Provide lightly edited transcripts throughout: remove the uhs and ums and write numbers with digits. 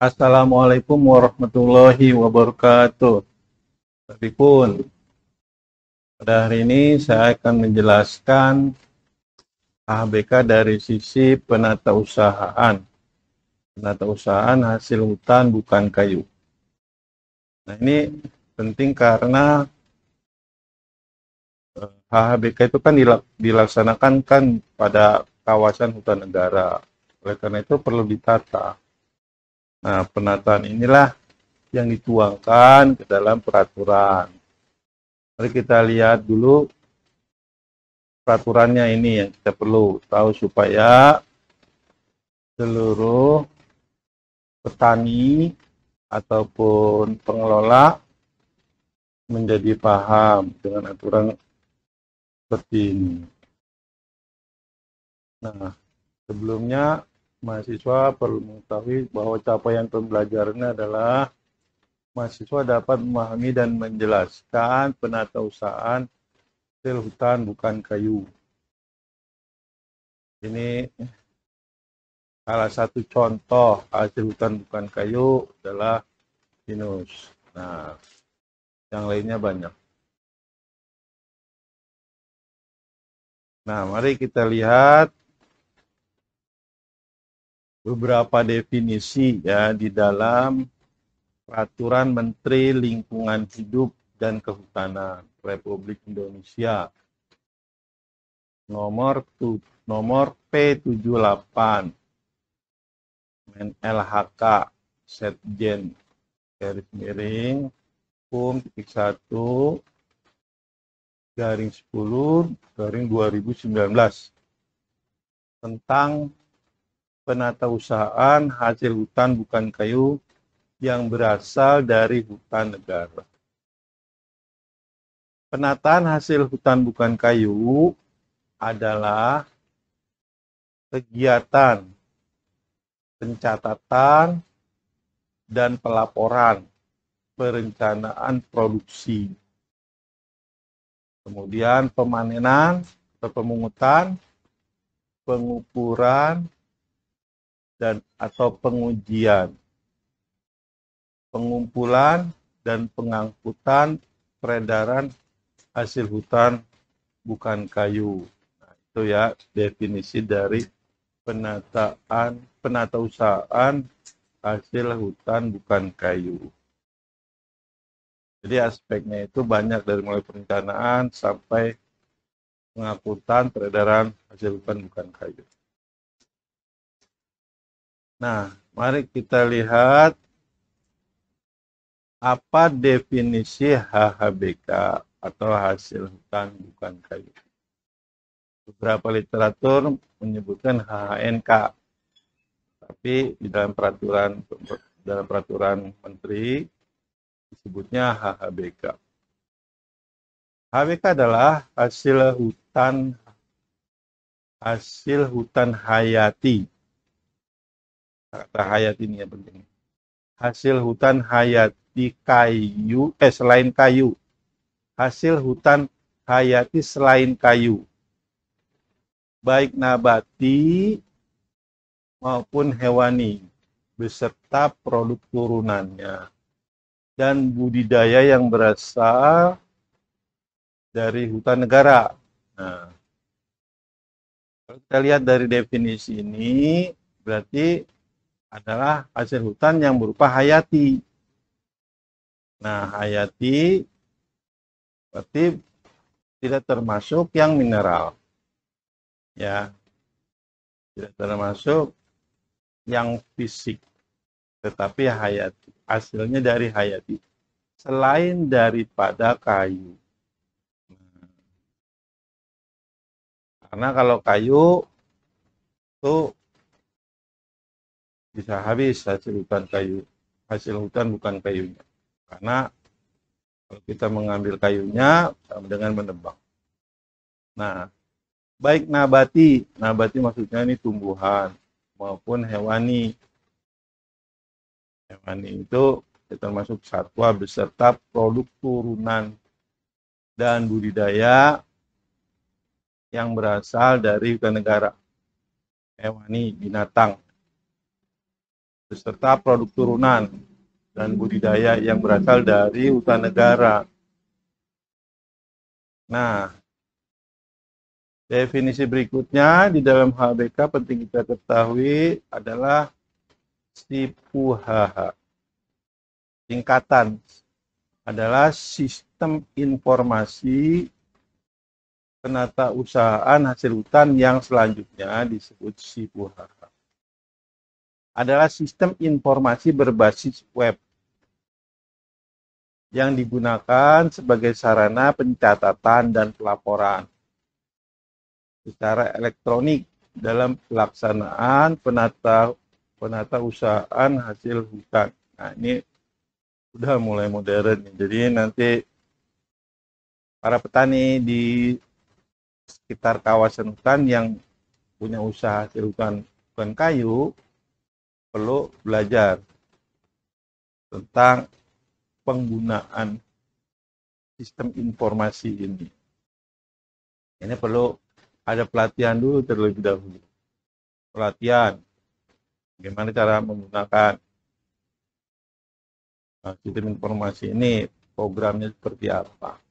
Assalamualaikum warahmatullahi wabarakatuh. Tapi pun, pada hari ini saya akan menjelaskan AHBK dari sisi penata usahaan. Penata usahaan hasil hutan bukan kayu. Nah, ini penting karena HHBK itu kan dilaksanakan kan pada kawasan hutan negara. Oleh karena itu perlu ditata. Nah, penataan inilah yang dituangkan ke dalam peraturan. Mari kita lihat dulu peraturannya ini yang kita perlu tahu supaya seluruh petani ataupun pengelola menjadi paham dengan aturan seperti ini. Nah, sebelumnya mahasiswa perlu mengetahui bahwa capaian pembelajarannya adalah mahasiswa dapat memahami dan menjelaskan penata usahaan hasil hutan bukan kayu. Ini salah satu contoh hasil hutan bukan kayu adalah pinus. Nah, yang lainnya banyak. Nah, mari kita lihat beberapa definisi ya di dalam Peraturan Menteri Lingkungan Hidup dan Kehutanan Republik Indonesia nomor P78 LHK Setjen garis miring PUM.1 garing 10 garing 2019 tentang penata usahaan hasil hutan bukan kayu yang berasal dari hutan negara. Penataan hasil hutan bukan kayu adalah kegiatan pencatatan dan pelaporan perencanaan produksi. Kemudian pemanenan atau pemungutan, pengukuran, dan atau pengujian, pengumpulan dan pengangkutan peredaran hasil hutan bukan kayu. Nah, itu ya definisi dari penata usahaan hasil hutan bukan kayu. Jadi aspeknya itu banyak dari mulai perencanaan sampai pengangkutan peredaran hasil hutan bukan kayu. Nah, mari kita lihat apa definisi HHBK atau hasil hutan bukan kayu. Beberapa literatur menyebutkan HHNK, tapi di dalam peraturan menteri disebutnya HHBK. HHBK adalah hasil hutan hayati. Kata hayati ini yang penting. Hasil hutan hayati kayu, selain kayu. Hasil hutan hayati selain kayu. Baik nabati maupun hewani, beserta produk turunannya. Dan budidaya yang berasal dari hutan negara. Nah, kalau kita lihat dari definisi ini, berarti adalah hasil hutan yang berupa hayati. Nah, hayati berarti tidak termasuk yang mineral. Ya, tidak termasuk yang fisik, tetapi hayati. Hasilnya dari hayati. Selain daripada kayu. Karena kalau kayu itu bisa habis hasil hutan bukan kayunya. Karena kalau kita mengambil kayunya sama dengan menebang. Nah, baik nabati maksudnya ini tumbuhan maupun hewani. Hewani itu termasuk satwa beserta produk turunan dan budidaya yang berasal dari hutan negara. Hewani, binatang. beserta produk turunan dan budidaya yang berasal dari hutan negara. Nah, definisi berikutnya di dalam HBK penting kita ketahui adalah SIPUHH. Singkatan adalah Sistem Informasi Penatausahaan Hasil Hutan yang selanjutnya disebut SIPUHH. Adalah sistem informasi berbasis web yang digunakan sebagai sarana pencatatan dan pelaporan secara elektronik dalam pelaksanaan penatausahaan hasil hutan. Nah, ini udah mulai modern. Jadi nanti para petani di sekitar kawasan hutan yang punya usaha hasil hutan bukan kayu perlu belajar tentang penggunaan sistem informasi ini. Ini perlu ada pelatihan dulu terlebih dahulu. Pelatihan, bagaimana cara menggunakan sistem informasi ini, programnya seperti apa.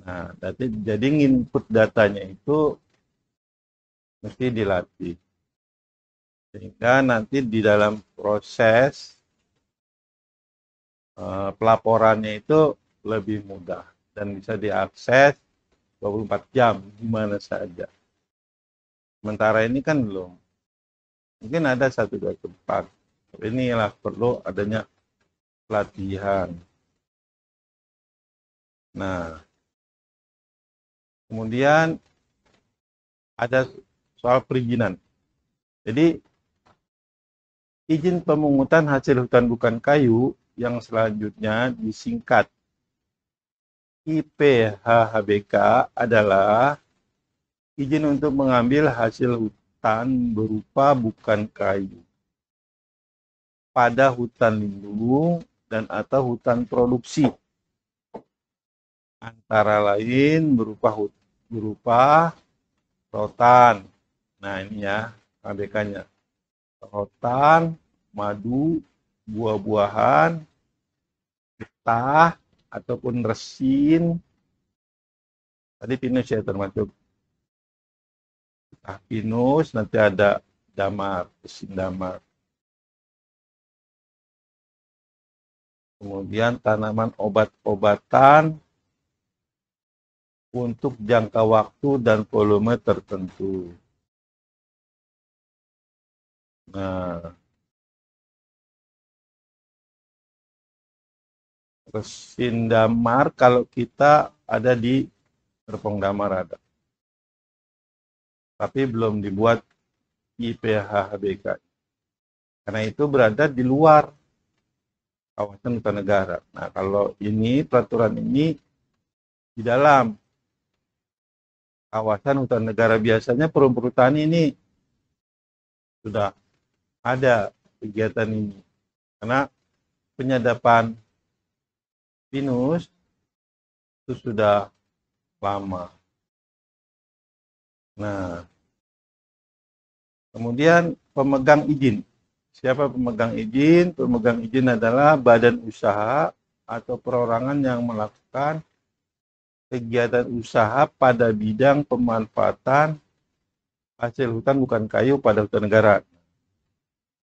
Nah, jadi input datanya itu mesti dilatih. Sehingga nanti di dalam proses pelaporannya itu lebih mudah dan bisa diakses 24 jam di mana saja. Sementara ini kan belum. Mungkin ada 1-2 tempat. Inilah perlu adanya pelatihan. Nah, kemudian ada soal perizinan. Jadi izin pemungutan hasil hutan bukan kayu yang selanjutnya disingkat IPHHBK adalah izin untuk mengambil hasil hutan berupa bukan kayu pada hutan lindung dan atau hutan produksi, antara lain berupa rotan. Nah, ini ya ABK-nya. Rotan, madu, buah-buahan, getah, ataupun resin. Tadi pinus ya termasuk. Getah pinus, nanti ada damar, resin damar. Kemudian tanaman obat-obatan untuk jangka waktu dan volume tertentu. Nah, resin damar kalau kita ada di Serpong Damar ada. Tapi belum dibuat IPHHBK. Karena itu berada di luar kawasan hutan negara. Nah, kalau ini peraturan ini di dalam kawasan hutan negara, biasanya perum perhutani ini sudah ada kegiatan ini. Karena penyadapan pinus itu sudah lama. Nah, kemudian pemegang izin. Siapa pemegang izin? Pemegang izin adalah badan usaha atau perorangan yang melakukan kegiatan usaha pada bidang pemanfaatan hasil hutan bukan kayu pada hutan negara.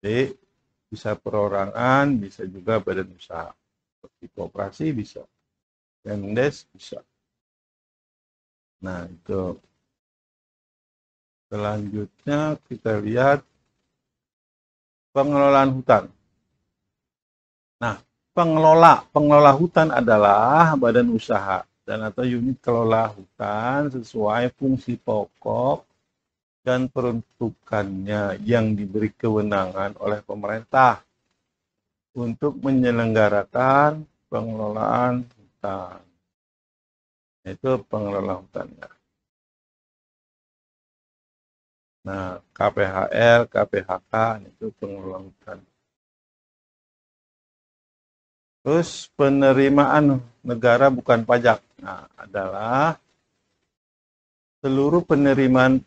Jadi bisa perorangan, bisa juga badan usaha. Seperti koperasi bisa, Mendes bisa. Nah, itu. Selanjutnya kita lihat pengelolaan hutan. Nah, pengelola hutan adalah badan usaha dan atau unit kelola hutan sesuai fungsi pokok dan peruntukannya yang diberi kewenangan oleh pemerintah untuk menyelenggarakan pengelolaan hutan. Itu pengelola hutannya. Nah, KPHL, KPHK itu pengelola hutan. Terus penerimaan negara bukan pajak. Nah, adalah seluruh penerimaan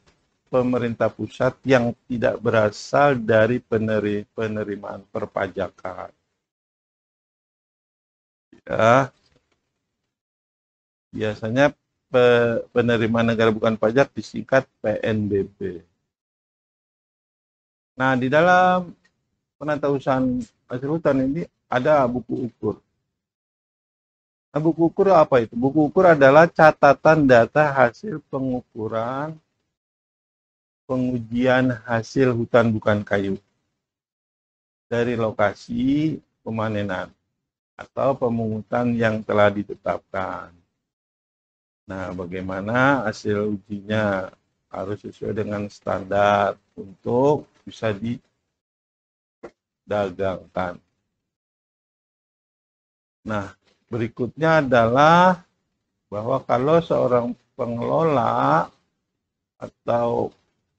pemerintah pusat yang tidak berasal dari penerimaan perpajakan. Ya, biasanya penerimaan negara bukan pajak disingkat PNBP. Nah, di dalam penatausahaan hasil hutan ini ada buku ukur. Nah, buku ukur apa itu? Buku ukur adalah catatan data hasil pengukuran pengujian hasil hutan bukan kayu dari lokasi pemanenan atau pemungutan yang telah ditetapkan. Nah, bagaimana hasil ujinya harus sesuai dengan standar untuk bisa didagangkan. Nah, berikutnya adalah bahwa kalau seorang pengelola atau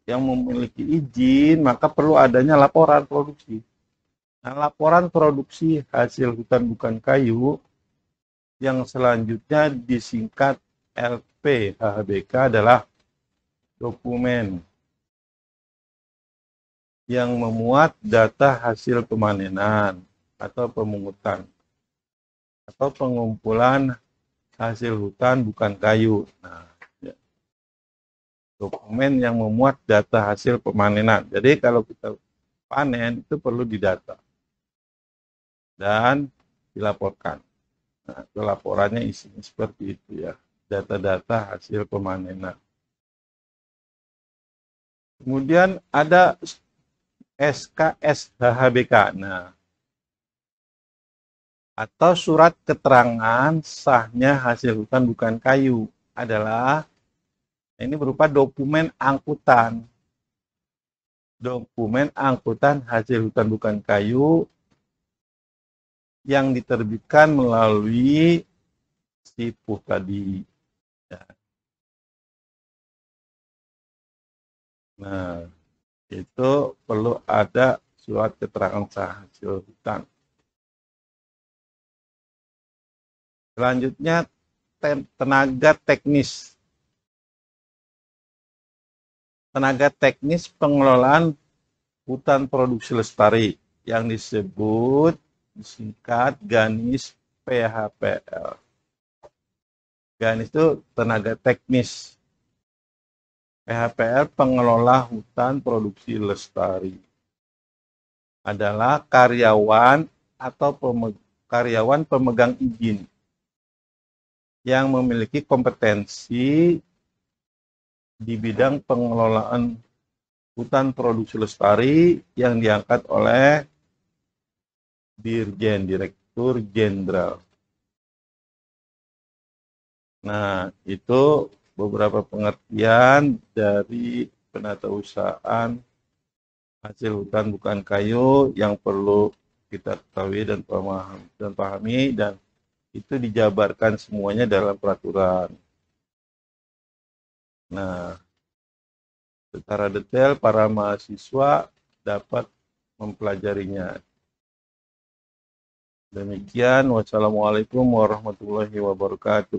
yang memiliki izin, maka perlu adanya laporan produksi. Nah, laporan produksi hasil hutan bukan kayu yang selanjutnya disingkat LPHBK adalah dokumen yang memuat data hasil pemanenan atau pemungutan atau pengumpulan hasil hutan bukan kayu. Nah, ya. Dokumen yang memuat data hasil pemanenan. Jadi kalau kita panen itu perlu didata dan dilaporkan. Nah, itu laporannya isinya seperti itu ya, data-data hasil pemanenan. Kemudian ada SKSHBK. Nah, atau surat keterangan sahnya hasil hutan bukan kayu adalah ini berupa dokumen angkutan. Dokumen angkutan hasil hutan bukan kayu yang diterbitkan melalui SIPUH tadi. Nah, itu perlu ada surat keterangan sah hasil hutan. Selanjutnya, tenaga teknis. Tenaga teknis pengelolaan hutan produksi lestari yang disebut disingkat GANIS PHPL. GANIS itu tenaga teknis. PHPL pengelola hutan produksi lestari adalah karyawan atau karyawan pemegang izin yang memiliki kompetensi di bidang pengelolaan hutan produksi lestari yang diangkat oleh Dirjen, Direktur Jenderal. Nah, itu beberapa pengertian dari penatausahaan hasil hutan bukan kayu yang perlu kita ketahui dan pahami dan itu dijabarkan semuanya dalam peraturan. Nah, secara detail para mahasiswa dapat mempelajarinya. Demikian, wassalamualaikum warahmatullahi wabarakatuh.